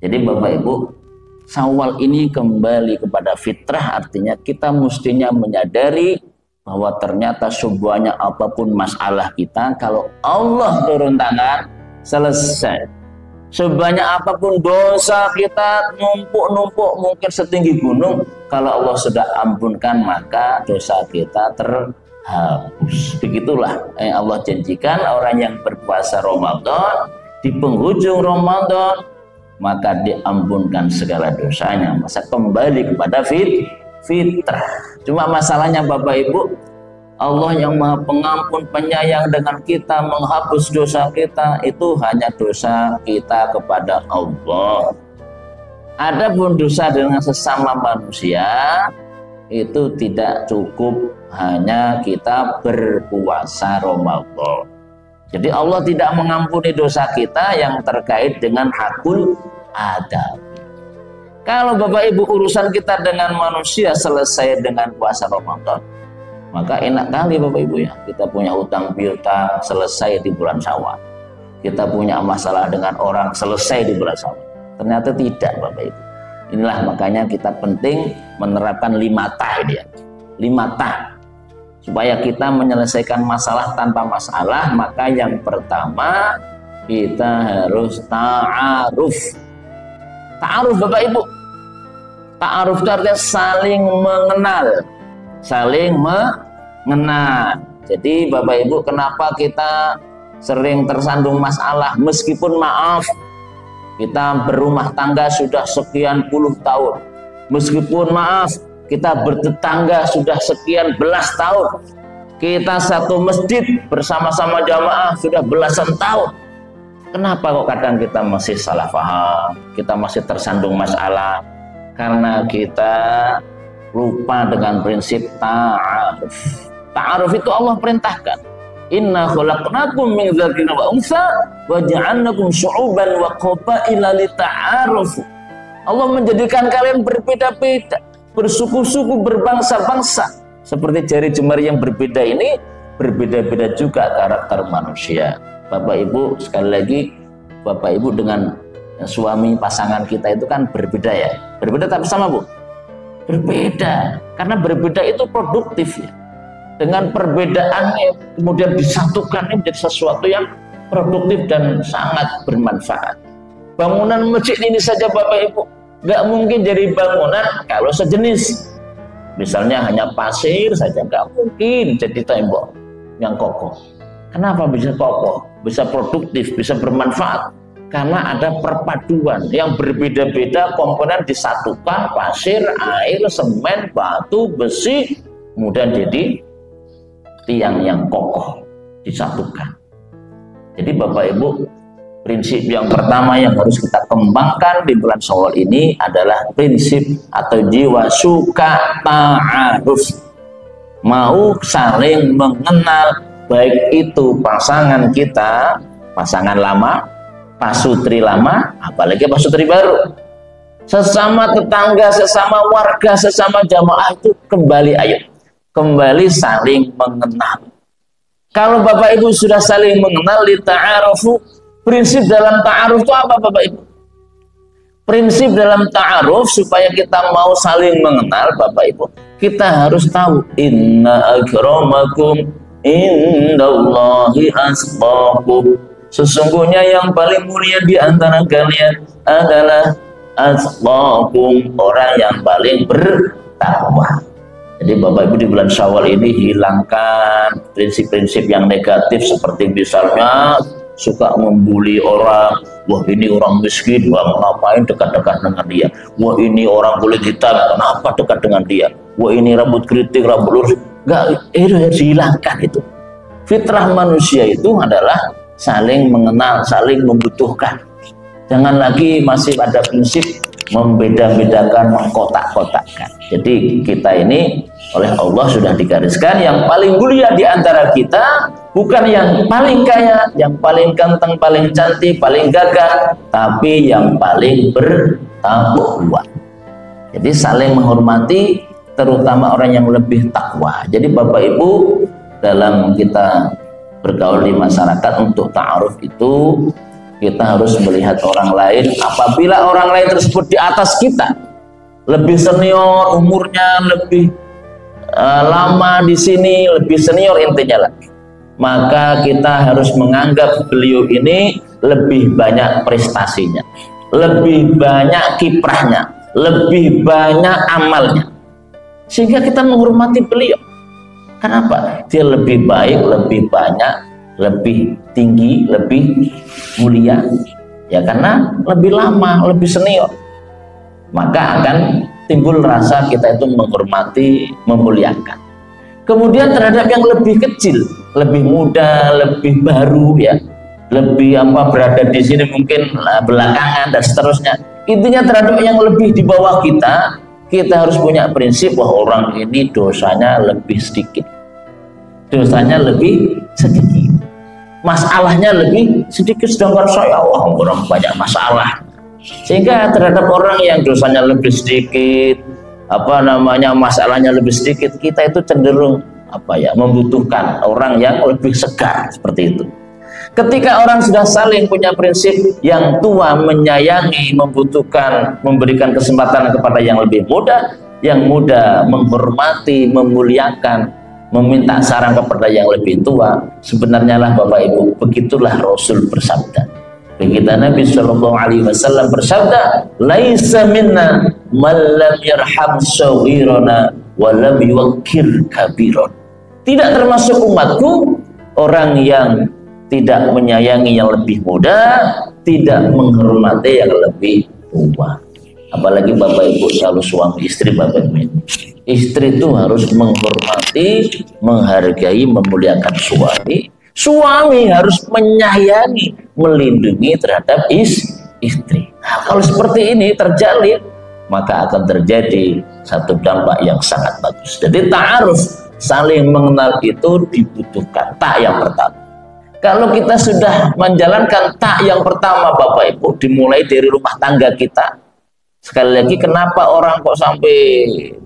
Jadi Bapak Ibu, Syawal ini kembali kepada fitrah, artinya kita mestinya menyadari bahwa ternyata sebanyak apapun masalah kita, kalau Allah turun tangan, selesai. Sebanyak apapun dosa kita numpuk-numpuk mungkin setinggi gunung, kalau Allah sudah ampunkan maka dosa kita terhapus. Begitulah yang Allah janjikan orang yang berpuasa Ramadan, di penghujung Ramadan maka diampunkan segala dosanya, masa kembali kepada fitrah. Cuma masalahnya Bapak Ibu, Allah yang Maha Pengampun Penyayang dengan kita, menghapus dosa kita itu hanya dosa kita kepada Allah. Adapun dosa dengan sesama manusia itu tidak cukup hanya kita berpuasa Ramadan. Jadi Allah tidak mengampuni dosa kita yang terkait dengan hakul adab. Kalau Bapak Ibu urusan kita dengan manusia selesai dengan puasa Ramadan, maka enak kali Bapak Ibu ya. Kita punya hutang piutang selesai di bulan Syawal. Kita punya masalah dengan orang selesai di bulan Syawal. Ternyata tidak Bapak Ibu. Inilah makanya kita penting menerapkan 5 ta ini ya. 5 ta. Supaya kita menyelesaikan masalah tanpa masalah, maka yang pertama kita harus ta'aruf. Ta'aruf Bapak Ibu. Ta'aruf itu artinya saling mengenal. Saling mengenal. Jadi Bapak Ibu, kenapa kita sering tersandung masalah meskipun maaf kita berumah tangga sudah sekian puluh tahun, meskipun maaf kita bertetangga sudah sekian belas tahun, kita satu masjid bersama-sama jamaah sudah belasan tahun, kenapa kok kadang kita masih salah paham, kita masih tersandung masalah? Karena kita lupa dengan prinsip ta'aruf. Ta'aruf itu Allah perintahkan, inna khalaqnakum min dzakarin wa untha wa ja'alnakum syu'uban wa qabaila lita'arufu. Allah menjadikan kalian berbeda-beda, bersuku-suku, berbangsa-bangsa. Seperti jari jemari yang berbeda ini, berbeda-beda juga karakter manusia. Bapak Ibu, sekali lagi, Bapak Ibu dengan suami pasangan kita itu kan berbeda ya. Berbeda tapi sama Bu? Berbeda. Karena berbeda itu produktif ya. Dengan perbedaannya kemudian disatukan menjadi sesuatu yang produktif dan sangat bermanfaat. Bangunan masjid ini saja Bapak Ibu nggak mungkin jadi bangunan kalau sejenis. Misalnya hanya pasir saja, nggak mungkin jadi tembok yang kokoh. Kenapa bisa kokoh, bisa produktif, bisa bermanfaat? Karena ada perpaduan yang berbeda-beda komponen disatukan, pasir, air, semen, batu, besi, kemudian jadi tiang yang kokoh disatukan. Jadi Bapak Ibu, prinsip yang pertama yang harus kita kembangkan di bulan Syawal ini adalah prinsip atau jiwa suka ta'aruf. Mau saling mengenal, baik itu pasangan kita, pasangan lama, pasutri lama, apalagi pasutri baru, sesama tetangga, sesama warga, sesama jamaah itu kembali ayo, kembali saling mengenal. Kalau Bapak Ibu sudah saling mengenal, li ta'arufu. Prinsip dalam ta'aruf itu apa Bapak Ibu? Prinsip dalam ta'aruf supaya kita mau saling mengenal Bapak Ibu, kita harus tahu inna akramakum indallahi atqakum. Sesungguhnya yang paling mulia di antara kalian adalah atqakum, orang yang paling bertakwa. Jadi Bapak Ibu di bulan Syawal ini hilangkan prinsip-prinsip yang negatif seperti misalnya suka membuli orang, wah ini orang miskin, wah ngapain dekat-dekat dengan dia, wah ini orang kulit hitam, kenapa dekat dengan dia, wah ini rambut keriting, rambut lurus, enggak, itu harus dihilangkan itu. Fitrah manusia itu adalah saling mengenal, saling membutuhkan. Jangan lagi masih ada prinsip membeda-bedakan, mengkotak-kotakkan. Jadi kita ini oleh Allah sudah digariskan yang paling mulia di antara kita bukan yang paling kaya, yang paling ganteng, paling cantik, paling gagah, tapi yang paling bertakwa. Jadi saling menghormati, terutama orang yang lebih takwa. Jadi Bapak Ibu, dalam kita bergaul di masyarakat untuk ta'aruf itu kita harus melihat orang lain. Apabila orang lain tersebut di atas kita, lebih senior umurnya, lebih lama di sini, lebih senior intinya lah, maka kita harus menganggap beliau ini lebih banyak prestasinya, lebih banyak kiprahnya, lebih banyak amalnya, sehingga kita menghormati beliau. Kenapa? Dia lebih baik, lebih banyak, lebih tinggi, lebih mulia, ya karena lebih lama, lebih senior. Maka akan timbul rasa kita itu menghormati, memuliakan. Kemudian terhadap yang lebih kecil, lebih muda, lebih baru, ya, lebih berada di sini mungkin belakangan dan seterusnya. Intinya terhadap yang lebih di bawah kita, kita harus punya prinsip bahwa orang ini dosanya lebih sedikit, dosanya lebih sedikit, masalahnya lebih sedikit, sedangkan saya orang banyak masalah. Sehingga terhadap orang yang dosanya lebih sedikit, masalahnya lebih sedikit, kita itu cenderung membutuhkan orang yang lebih segar, seperti itu. Ketika orang sudah saling punya prinsip, yang tua menyayangi, membutuhkan, memberikan kesempatan kepada yang lebih muda, yang muda menghormati, memuliakan, meminta saran kepada yang lebih tua, sebenarnya lah Bapak Ibu, begitulah Rasul bersabda. Begitu Nabi Shallallahu Alaihi Wasallam bersabda, "Laisa minna man lam yarham saghirana wa lam yuwaqqir kabiron." Tidak termasuk umatku orang yang tidak menyayangi yang lebih muda, tidak menghormati yang lebih tua. Apalagi Bapak Ibu selalu suami istri, Bapak Ibu. Istri itu harus menghormati, menghargai, memuliakan suami. Suami harus menyayangi, melindungi terhadap istri. Nah, kalau seperti ini terjalin, maka akan terjadi satu dampak yang sangat bagus. Jadi ta'aruf, saling mengenal itu dibutuhkan. Tak yang pertama. Kalau kita sudah menjalankan tak yang pertama Bapak Ibu, dimulai dari rumah tangga kita. Sekali lagi, kenapa orang kok sampai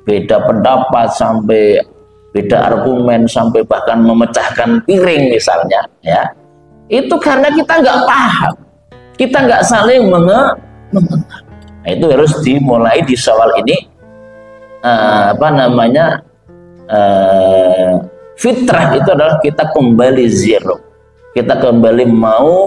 beda pendapat, sampai beda argumen, sampai bahkan memecahkan piring misalnya, ya, itu karena kita nggak paham, kita nggak saling mengenal. Nah, itu harus dimulai di soal ini, fitrah itu adalah kita kembali zero, kita kembali mau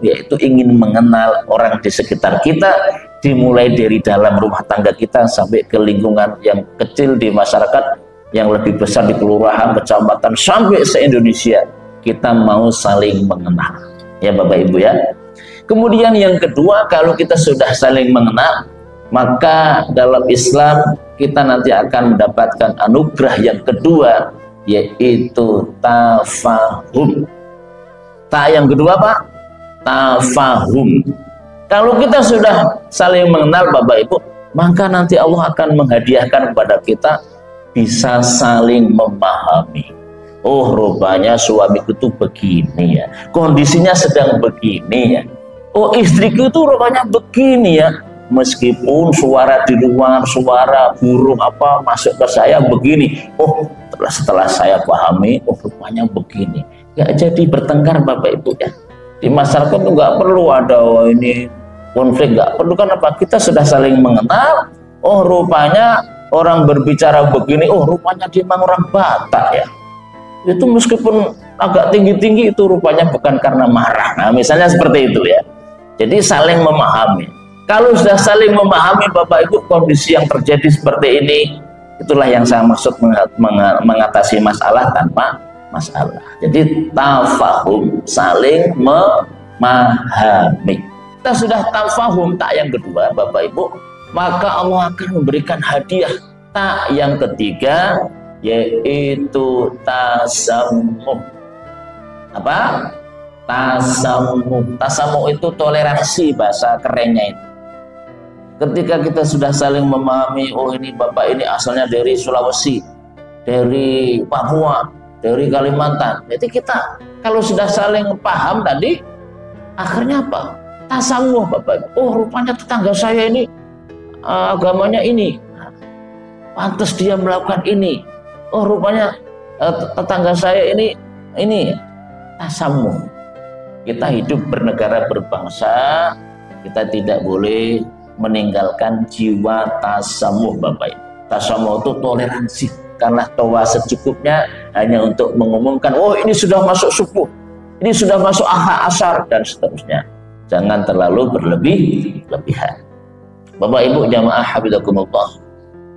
yaitu ingin mengenal orang di sekitar kita, dimulai dari dalam rumah tangga kita sampai ke lingkungan yang kecil di masyarakat, yang lebih besar di kelurahan, kecamatan, sampai se-Indonesia. Kita mau saling mengenal, ya Bapak Ibu ya. Kemudian yang kedua, kalau kita sudah saling mengenal, maka dalam Islam kita nanti akan mendapatkan anugerah yang kedua, yaitu tafahum. Yang kedua Pak, tafahum. Kalau kita sudah saling mengenal Bapak Ibu, maka nanti Allah akan menghadiahkan kepada kita bisa saling memahami. Oh, rupanya suamiku itu begini ya, kondisinya sedang begini ya. Oh, istriku itu rupanya begini ya, meskipun suara di luar, suara burung masuk ke saya begini. Oh, setelah saya pahami, oh rupanya begini. Gak jadi bertengkar Bapak Ibu ya. Di masyarakat itu gak perlu ada ini konflik, gak perlu. Kenapa? Kita sudah saling mengenal. Oh, rupanya orang berbicara begini, oh rupanya dia memang orang Batak ya. Itu meskipun agak tinggi-tinggi, itu rupanya bukan karena marah. Nah, misalnya seperti itu ya. Jadi saling memahami. Kalau sudah saling memahami Bapak Ibu, kondisi yang terjadi seperti ini, itulah yang saya maksud mengatasi masalah tanpa masalah. Jadi tafahum, saling memahami. Kita sudah tafahum, tak yang kedua Bapak Ibu, maka Allah akan memberikan hadiah tak yang ketiga, yaitu tasamuh. Apa? Tasamuh. Tasamuh itu toleransi, bahasa kerennya itu. Ketika kita sudah saling memahami, oh ini Bapak ini asalnya dari Sulawesi, dari Papua, dari Kalimantan. Jadi kita kalau sudah saling paham tadi, akhirnya apa? Tasamuh Bapak. Oh rupanya tetangga saya ini agamanya ini, pantas dia melakukan ini. Oh rupanya tetangga saya ini tasamuh. Kita hidup bernegara berbangsa, kita tidak boleh meninggalkan jiwa tasamuh Bapak Ibu. Tasamuh itu toleransi, karena tawa secukupnya hanya untuk mengumumkan, oh ini sudah masuk subuh, ini sudah masuk asar dan seterusnya. Jangan terlalu berlebihan. Bapak Ibu jamaah hafizakumullah.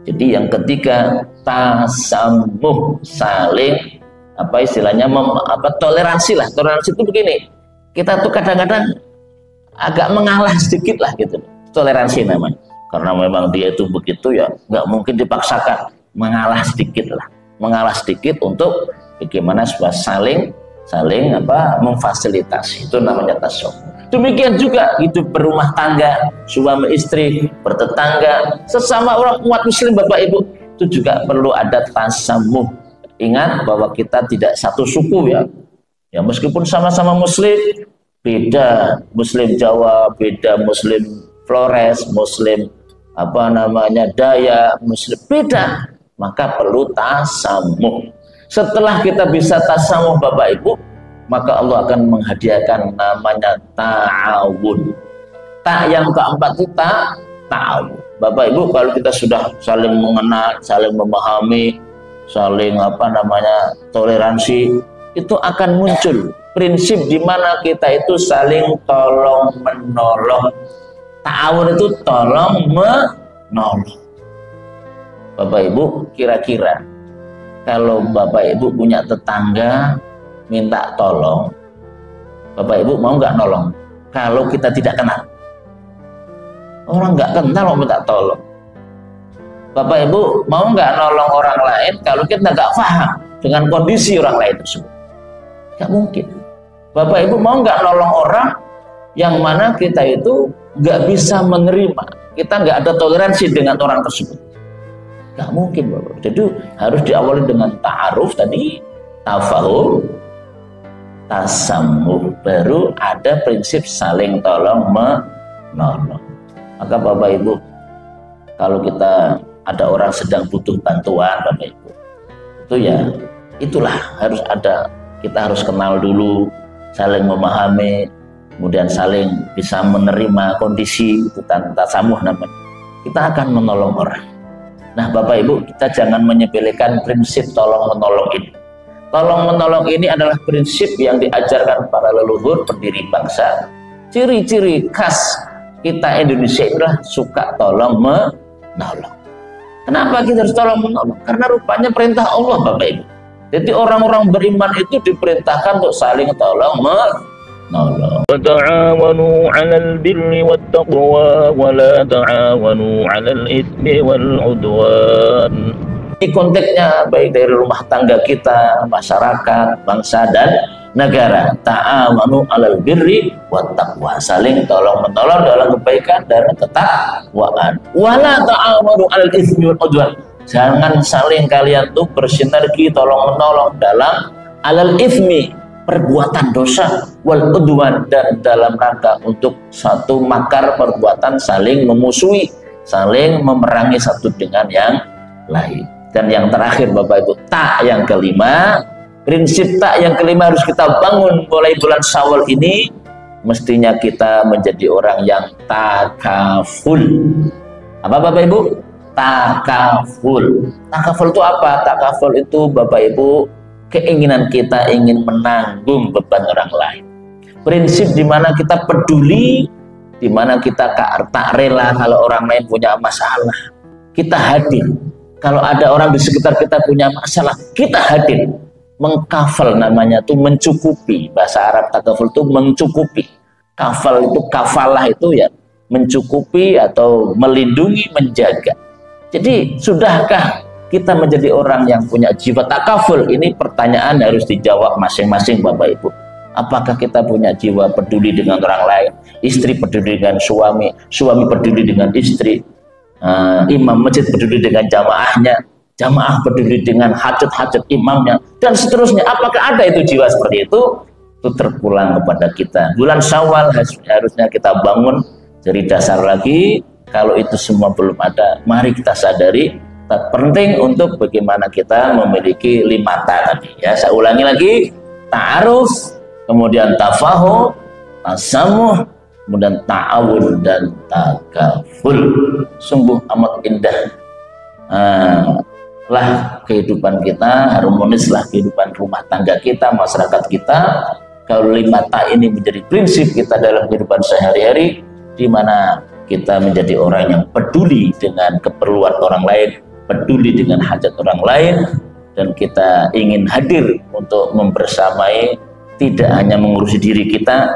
Jadi yang ketiga, tasamuh, saling apa istilahnya toleransi lah. Toleransi itu begini, kita tuh kadang-kadang agak mengalah sedikit lah gitu, toleransi namanya, karena memang dia itu begitu ya, nggak mungkin dipaksakan, mengalah sedikit lah, mengalah sedikit untuk bagaimana supaya saling memfasilitasi, itu namanya tasawuf. Demikian juga hidup berumah tangga, suami istri, bertetangga, sesama orang umat muslim Bapak Ibu, itu juga perlu ada tasamuh. Ingat bahwa kita tidak satu suku ya, meskipun sama-sama muslim, beda muslim Jawa, beda muslim Flores, muslim Dayak, muslim beda, maka perlu tasamuh. Setelah kita bisa tasamuh Bapak Ibu, maka Allah akan menghadiahkan namanya ta'awun. Tak yang keempat kita ta'awun. Bapak Ibu, kalau kita sudah saling mengenal, saling memahami, saling toleransi, itu akan muncul prinsip di mana kita itu saling tolong menolong. Ta'awun itu tolong menolong. Bapak Ibu, kira-kira kalau Bapak Ibu punya tetangga minta tolong, Bapak Ibu mau nggak nolong? Kalau kita tidak kenal, orang nggak kenal mau minta tolong, Bapak Ibu mau nggak nolong orang lain kalau kita nggak paham dengan kondisi orang lain tersebut? Nggak mungkin. Bapak Ibu mau nggak nolong orang yang mana kita itu nggak bisa menerima, kita nggak ada toleransi dengan orang tersebut? Nggak mungkin Bapak. Jadi harus diawali dengan ta'aruf tadi, tafahum, tasamuh, baru ada prinsip saling tolong menolong. Maka Bapak Ibu, kalau kita ada orang sedang butuh bantuan Bapak Ibu, itu ya itulah harus ada, kita harus kenal dulu, saling memahami, kemudian saling bisa menerima kondisi, itu tasamuh namanya. Kita akan menolong orang. Nah Bapak Ibu, kita jangan menyepelekan prinsip tolong menolong ini. Tolong menolong ini adalah prinsip yang diajarkan para leluhur pendiri bangsa. Ciri-ciri khas kita Indonesia adalah suka tolong menolong. Kenapa kita harus tolong menolong? Karena rupanya perintah Allah Bapak Ibu. Jadi orang-orang beriman itu diperintahkan untuk saling tolong menolong. Ta'awanu 'alal birri wattaqwa wa la ta'awanu 'alal itsmi wal 'udwan. Ini konteksnya baik dari rumah tangga kita, masyarakat, bangsa dan negara. Ta'awanu 'alal birri wattaqwa, saling tolong menolong dalam kebaikan dan ketakwaan. Wala ta'awanu 'alal itsmi wal 'udwan. Jangan saling kalian tuh bersinergi tolong menolong dalam 'alal itsmi, perbuatan dosa, wal 'udwan, dan dalam rangka untuk satu makar perbuatan saling memusuhi, saling memerangi satu dengan yang lain. Dan yang terakhir Bapak Ibu, tak yang kelima, prinsip tak yang kelima harus kita bangun mulai bulan Syawal ini. Mestinya kita menjadi orang yang takaful. Apa Bapak Ibu? Takaful. Takaful itu apa? Takaful itu Bapak Ibu, keinginan kita ingin menanggung beban orang lain. Prinsip di mana kita peduli, di mana kita tak rela kalau orang lain punya masalah, kita hadir. Kalau ada orang di sekitar kita punya masalah, kita hadir. Mengkafal namanya itu mencukupi. Bahasa Arab takaful itu mencukupi. Kafal itu, kafalah itu ya mencukupi atau melindungi, menjaga. Jadi sudahkah kita menjadi orang yang punya jiwa takaful? Ini pertanyaan harus dijawab masing-masing Bapak Ibu. Apakah kita punya jiwa peduli dengan orang lain? Istri peduli dengan suami, suami peduli dengan istri, imam masjid peduli dengan jamaahnya, jamaah peduli dengan hajat-hajat imamnya, dan seterusnya. Apakah ada itu jiwa seperti itu? Itu terpulang kepada kita. Bulan Syawal harusnya kita bangun dari dasar lagi. Kalau itu semua belum ada, mari kita sadari penting untuk bagaimana kita memiliki 5 tadi ya. Saya ulangi lagi: ta'aruf, kemudian tafahum, tasamuh, kemudian ta'awun dan takaful. Sungguh amat indah lah kehidupan kita, harmonislah kehidupan rumah tangga kita, masyarakat kita. Kalau 5 ini menjadi prinsip kita dalam kehidupan sehari-hari, di mana kita menjadi orang yang peduli dengan keperluan orang lain, peduli dengan hajat orang lain, dan kita ingin hadir untuk membersamai, tidak hanya mengurusi diri kita,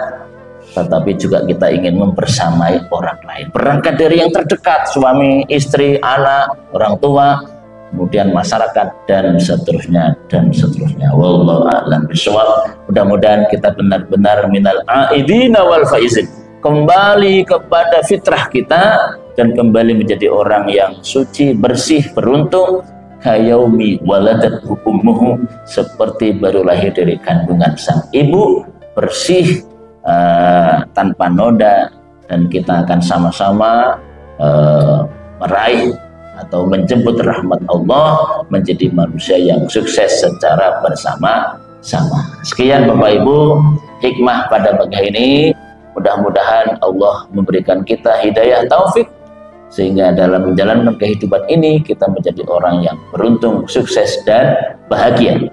tetapi juga kita ingin membersamai orang lain. Berangkat dari yang terdekat, suami, istri, anak, orang tua, kemudian masyarakat, dan seterusnya dan seterusnya. Wallahu a'lam bishawab. Mudah-mudahan kita benar-benar minal aidina wal faizin, kembali kepada fitrah kita dan kembali menjadi orang yang suci, bersih, beruntung, kayaumi waladat ummuhu, seperti baru lahir dari kandungan sang ibu, bersih, tanpa noda, dan kita akan sama-sama meraih atau menjemput rahmat Allah, menjadi manusia yang sukses secara bersama-sama. Sekian Bapak Ibu hikmah pada pagi ini. Mudah-mudahan Allah memberikan kita hidayah taufik, sehingga dalam menjalankan kehidupan ini kita menjadi orang yang beruntung, sukses, dan bahagia.